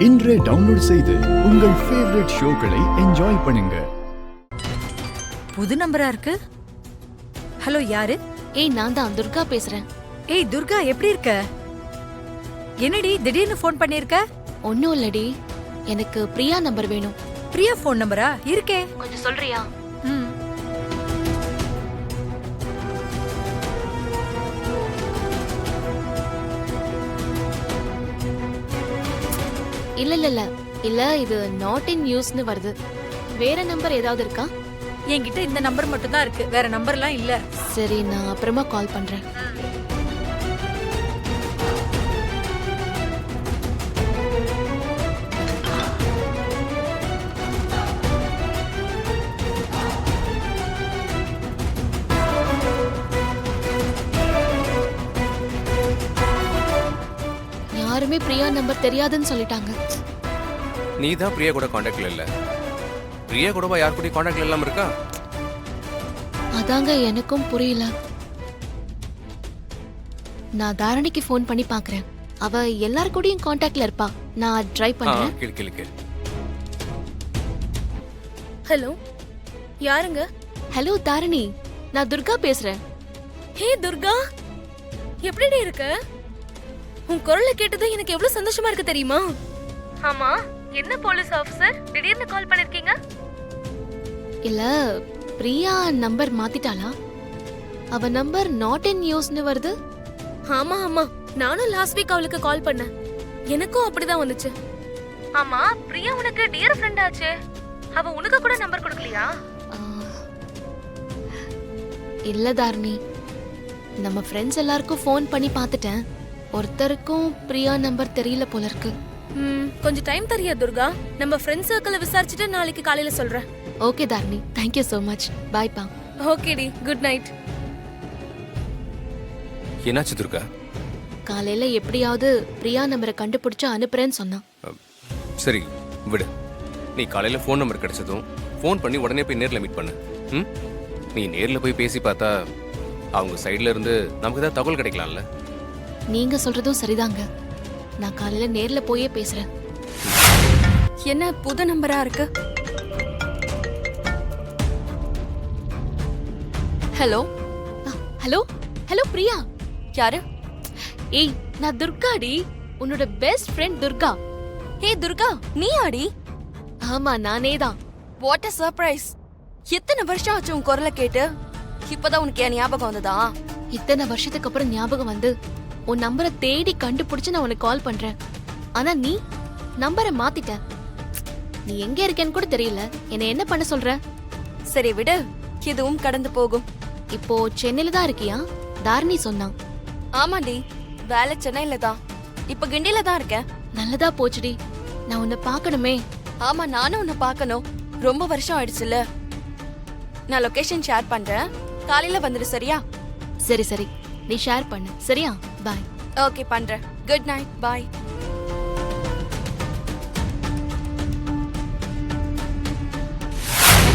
இன்றே டவுன்லோட் செய்து உங்கள் ஃபேவரட் ஷோக்களை என்ஜாய் பண்ணுங்க. புது நம்பரா இருக்கு. ஹலோ, யாரு? ஏய், நான் தான் துர்கா பேசுறேன். ஏய் துர்கா, எப்படி இருக்க? என்னடி திடீர்னு ஃபோன் பண்ணிருக்க? ஒன்னும் இல்லடி, எனக்கு பிரியா நம்பர் வேணும். பிரியா ஃபோன் நம்பரா? இருக்கே, கொஞ்சம் சொல்றியா? ம். இல்ல இல்ல இல்ல இல்ல, இது நாட் இன் யூஸ்னு வருது. வேற நம்பர் ஏதாவது இருக்கா? என்கிட்ட இந்த நம்பர் மட்டும் தான் இருக்கு, வேற நம்பர்லாம் இல்ல. சரி, நான் அப்புறமா கால் பண்றேன். யாருமே பிரியா நம்பர் தெரியாதுன்னு சொல்லிட்டாங்க. நீ தான் பிரியா கூட காண்டாக்ட்ல இல்ல. பிரியா கூடவா யார் கூட காண்டாக்ட்ல இல்லாம இருக்கா? அதாங்க எனக்கும் புரியல. நான் தாரணிக்கு ஃபோன் பண்ணி பாக்குறேன். அவ எல்லார் கூடயும் காண்டாக்ட்ல இருப்பா. நான் ட்ரை பண்றேன். கிளு. ஹலோ, யாருங்க? ஹலோ தாரணி, நான் துர்கா பேசுறேன். ஹே துர்கா, எப்படி இருக்க? உன் குரலை கேட்டது எனக்கு எவ்வளவு சந்தோஷமா இருக்கு தெரியுமா? ஆமா, என்ன போலீஸ் ஆபீசர் திடீர்னு கால் பண்ணிருக்கீங்க? இல்ல, பிரியா நம்பர் மாத்திட்டாளா? அவ நம்பர் நாட் இன் யூஸ்னு வருது. ஆமா ஆமா, நானும் லாஸ்ட் வீக் அவளுக்கு கால் பண்ணேன். எனக்கும் அப்படிதான் வந்துச்சு. ஆமா, பிரியா உனக்கு டியர் ஃப்ரெண்ட் ஆச்சே, அவ உனக்கு கூட நம்பர் கொடுக்கலையா? இல்ல தாரணி, நம்ம ஃப்ரெண்ட்ஸ் எல்லாருக்கும் ஃபோன் பண்ணி பார்த்துட்டேன். ஒருத்தருக்கும் பிரியா நம்பர் தெரியல போல இருக்கு. கொஞ்சம் டைம் தரியா துர்கா? நம்ம ஃப்ரெண்ட்ஸ் சர்க்கிள விசாரிச்சுட்டு நாளைக்கு காலையில சொல்றேன். Okay Dharani, thank you so much. பாய் பா. ஓகேடி, குட் நைட். என்னாச்சு துர்கா? காலையில எப்படியாவது பிரியா நம்பரை கண்டுபிடிச்சு அனுப்புறேன்னு சொன்னான். சரி விடு. நீ காலையில ஃபோன் நம்பர் கிடைச்சதும் ஃபோன் பண்ணி உடனே போய் நேர்ல மீட் பண்ணு. நீ நேர்ல போய் பேசி பார்த்தா அவங்க சைடுல இருந்து நமக்கு ஏதாவது தகவல் கிடைக்கலாம்ல. நீங்க சொல்றதும் சரிதாங்க. நான் காலையில நேர்ல போயே பேசுறேன். என்ன புது நம்பரா இருக்கு? Hello hello hello Priya. யாரு? ஏய், நான் துர்காடி, உன்னோட பெஸ்ட் ஃப்ரெண்ட் துர்கா. ஹே துர்கா, நீ ஆடி? ஆமா, நானே தான். What a surprise. எத்தனை வருஷம் ஆச்சு உன் குரலை கேட்டு? இப்பதான் உனக்கு என் ஞாபகம் வந்ததா? இத்தனை வருஷத்துக்கு அப்புறம் ஞாபகம் வந்து உன் நம்பரை தேடி கண்டுபிடிச்சு நான் உனக்கு கால் பண்றேன். ஆனா நீ நம்பரை மாத்திட்ட. நீ எங்க இருக்கேன்னு கூட தெரியல. என்ன என்ன பண்ண சொல்ற? சரி விடு, இதுவும் கடந்து போகும். இப்போ சென்னையில தான் இருக்கியா? தாரணி சொன்னான். ஆமாண்டி, வேலை சென்னையில தான். இப்ப கிண்டில தான் இருக்கேன். நல்லதா போச்சுடி. நான் உன்னை பார்க்கணுமே. ஆமா, நானும் உன்னை பார்க்கணும். ரொம்ப வருஷம் ஆயிடுச்சுல. நான் லொகேஷன் ஷேர் பண்றேன், காலையில வந்துடு. சரியா? சரி சரி, நீ ஷேர் பண்ணு. சரியா? பாய். ஓகே, பண்றேன். குட் நைட், பாய்.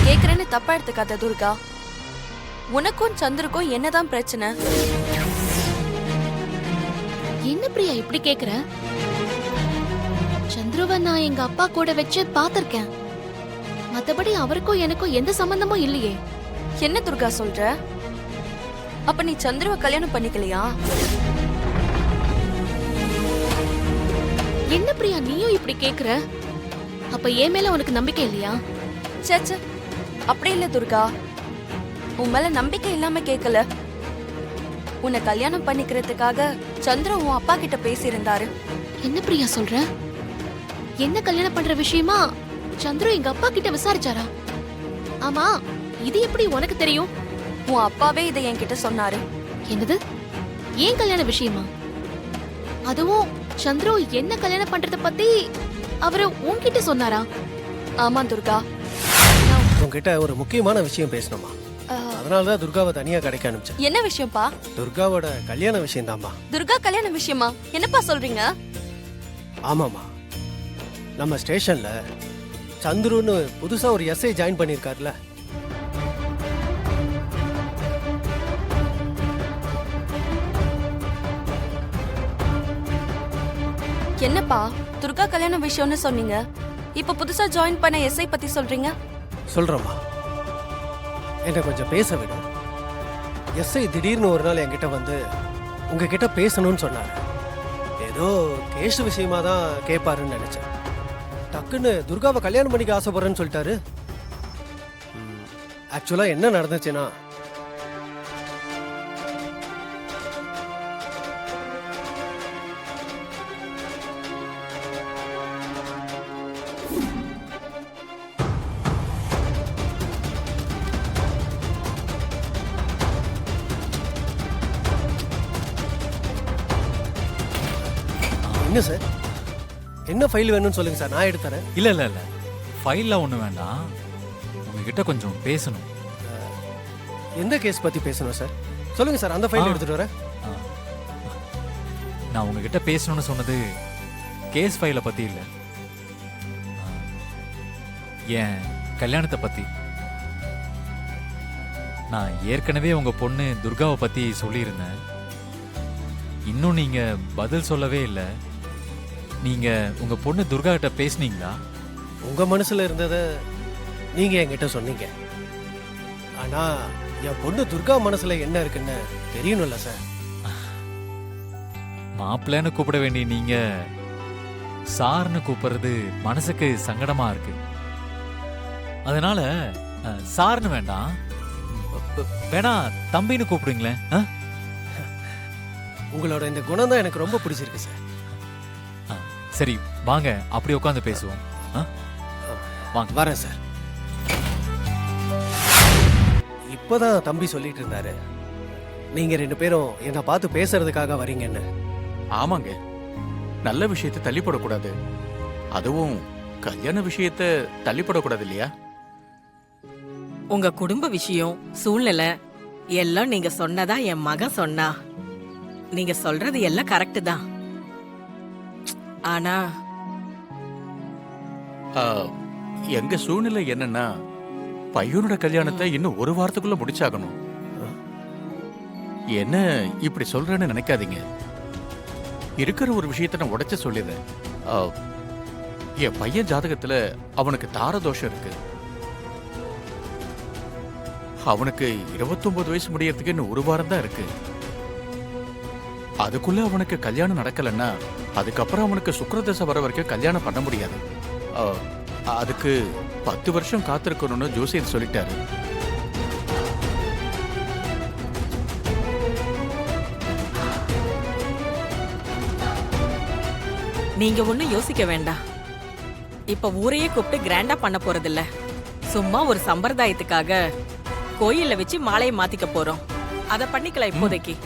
கேக்குறேன்னு தப்பா எடுத்துக்காத துர்கா. உனக்கும் சந்திரக்கும் என்னதான் பிரச்சனை? என்ன பிரியா இப்படி கேக்குற? சந்துருவ நான் எங்க அப்பா கூட வச்சு பாத்திருக்கேன். மத்தபடி அவருக்கும் எனக்கும் எந்த சம்பந்தமும் இல்லையே. என்ன துர்கா சொல்ற? அப்ப நீ சந்திரவை கல்யாணம் பண்ணிக்கலையா? என்ன பிரியா நீயும் இப்படி கேக்குற? அப்ப என் மேல உனக்கு நம்பிக்கை இல்லையா? சேச்சே, அப்படி இல்ல துர்கா. உன் மேல நம்பிக்கை இல்லாம கேக்கல. உன்னை கல்யாணம் பண்ணிக்கிறதுக்காக சந்திர உன் அப்பா கிட்ட பேசியிருந்தாரு. என்ன பிரியா சொல்ற? என்ன கல்யாணம் பண்ற விஷயமா சந்துரு எங்க அப்பா கிட்ட விசாரிச்சாரா? ஆமா, இது எப்படி உனக்கு தெரியும்? உன் அப்பாவே இதை என்கிட்ட சொன்னாரு. என்னது? ஏன் கல்யாண விஷயமா? அதுவும் சந்துரு என்ன கல்யாணம் பண்றத பத்தி அவரு உன்கிட்ட சொன்னாரா? ஆமா துர்கா. உன்கிட்ட ஒரு முக்கியமான விஷயம் பேசணுமா? அதனாலதான் துர்காவை தனியா கடைக்கு அனுப்பிச்சேன். என்ன விஷயம்ப்பா? துர்காவோட கல்யாண விஷயம் தான்மா. துர்கா கல்யாண விஷயமா? என்னப்பா சொல்றீங்க? ஆமாமா, நம்ம ஸ்டேஷன்ல சந்துருன்னு புதுசா ஒரு எஸ்ஐ ஜாயின் பண்ணிருக்காருல. என்னப்பா துர்கா கல்யாண விஷயம்னு சொன்னீங்க. இப்ப புதுசா ஜாயின் பண்ண எஸ்ஐ பத்தி சொல்றீங்க. சொல்றேம்மா, என்னை கொஞ்சம் பேச விடு. எஸ்ஐ திடீர்னு ஒரு நாள் என்கிட்ட வந்து உங்ககிட்ட பேசணும்னு சொன்னார். ஏதோ கேஸ் விஷயமா தான் கேட்பாருன்னு நினைச்சேன். டக்குன்னு துர்காவை கல்யாணம் பண்ணிக்க ஆசைப்படுறேன்னு சொல்லிட்டாரு. ஆக்சுவலா என்ன நடந்துச்சுன்னா, என்ன சார், என்ன ஃபைல் வேணும்னு சொல்லுங்க சார், நான் எடுத்து தரேன். இல்ல இல்ல இல்ல, ஃபைல்லாம் ஒண்ணு வேண்டாம். உங்ககிட்ட கொஞ்சம் பேசணும். எந்த கேஸ் பத்தி பேசணும் சார்? சொல்லுங்க சார், அந்த ஃபைல் எடுத்துட்டு வரேன். ஆ. நான் உங்ககிட்ட பேசணும்னு சொன்னது கேஸ் ஃபைலை பத்தி இல்ல, என் கல்யாணத்தை பத்தி. நான் ஏற்கனவே உங்க பொண்ணு துர்காவை பத்தி சொல்லியிருந்தேன். இன்னும் நீங்க பதில் சொல்லவே இல்லை. நீங்க உங்க பொண்ணு துர்கா கிட்ட பேசுனீங்களா? உங்க மனசுல இருந்ததை நீங்க என்கிட்ட சொன்னீங்க. ஆனா என் பொண்ணு துர்கா மனசுல என்ன இருக்குன்னு தெரியணும்ல சார். மாப்பிள்ளைன்னு கூப்பிட வேண்டிய நீங்க சார்னு கூப்பிடுறது மனசுக்கு சங்கடமா இருக்கு. அதனால சார்னு வேண்டாம், வேணா தம்பின்னு கூப்பிடுங்களேன். உங்களோட இந்த குணம் தான் எனக்கு ரொம்ப பிடிச்சிருக்கு சார். சரி வாங்க, அப்படி உட்காந்து பேசுவோம். வாங்க. வரேன் சார். இப்போதான் தம்பி சொல்லிட்டு இருந்தாரு, நீங்க 2 பேரும் என்னை பார்த்து பேசுறதுக்காக வரீங்கன்னு. ஆமாங்க, நல்ல விஷயத்தை தள்ளிப்படக்கூடாது. அதுவும் கல்யாண விஷயத்தை தள்ளிப்படக்கூடாது இல்லையா? உங்க குடும்ப விஷயம், சூழ்நிலை எல்லாம் நீங்க சொன்னதா என் மகன் சொன்னா. நீங்க சொல்றது எல்லாம் கரெக்ட் தான். ஆனா எங்க சூழ்நிலை என்னன்னா, பையனோட கல்யாணத்தை இன்னும் 1 வாரத்துக்குள்ள முடிச்சாகணும். என்ன இப்படி சொல்றேன்னு நினைக்காதீங்க. இருக்கிற ஒரு விஷயத்தை நான் உடைச்சு சொல்லிடுறேன். என் பையன் ஜாதகத்துல அவனுக்கு தாரதோஷம் இருக்கு. அவனுக்கு 29 வயசு முடியறதுக்கு இன்னும் 1 வாரம் தான் இருக்கு. அதுக்குள்ள அவனுக்கு கல்யாணம் நடக்கலன்னா அதுக்கப்புறம் அவனுக்கு சுக்கிரதசை வர வரைக்கும் கல்யாணம் பண்ண முடியாது. அதுக்கு 10 வருஷம் காத்திருக்கணும்னு ஜோசியர் சொல்லிட்டாரு. நீங்க ஒண்ணும் யோசிக்க வேண்டாம். இப்ப ஊரையே கூப்பிட்டு கிராண்டா பண்ண போறதில்ல. சும்மா ஒரு சம்பிரதாயத்துக்காக கோயில்ல வச்சு மாலையை மாத்திக்க போறோம். அத பண்ணிக்கலாம் இப்போதைக்கு.